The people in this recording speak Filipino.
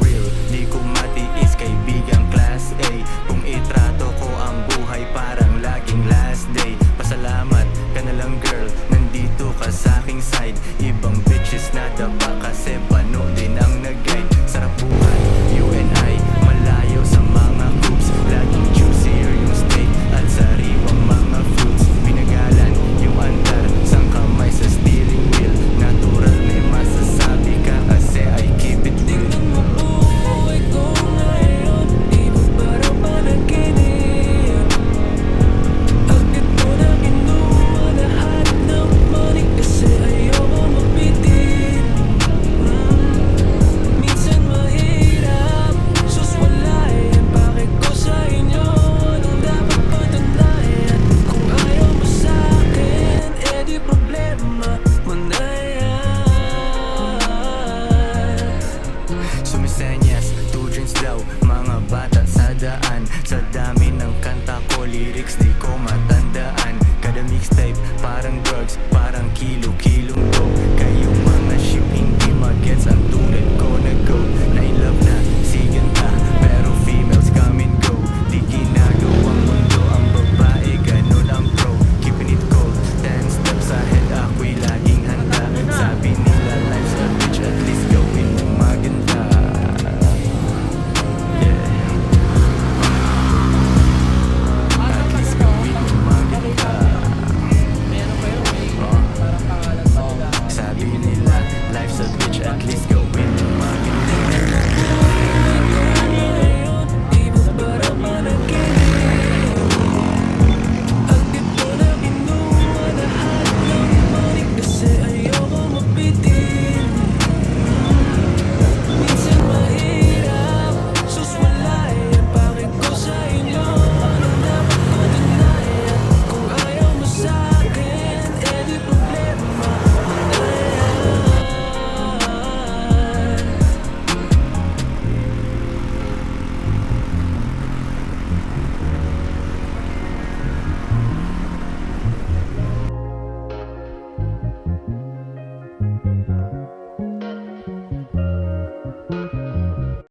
real, di ko matiis kaibigang class A. Kung itrato ko ang buhay parang laging last day. Pasalamat ka na lang girl, nandito ka sa aking side. Ibang bitches na daba kasi bano din ang nag-guide. Sarap buhay, you and I, malayo sa mga groups. Laging juicier yung steak at sariwang mga fruits. Pinagalan yung andar, sang kamay sa steering wheel. Natural may masasabi ka kasi I keep it real. Tingnan mo buhay ko ngayon, di ba parang panaginip? Agad ko na kinuha lahat ng money kasi ayoko mabitin. Minsan mahirap, sus wala eh. Bakit ko sa inyo anong dapat patunayan? Kung ayaw mo sa'kin, eh di problema mo na yan. Sumisenyas, 2 drinks daw, mga bata sa daan. Sa dami ng kanta ko, lyrics di ko matandaan. Kada mixtape, parang drugs, parang kilo-kilong dope. Kayong mga ship hindi magets ang tulad ko na go.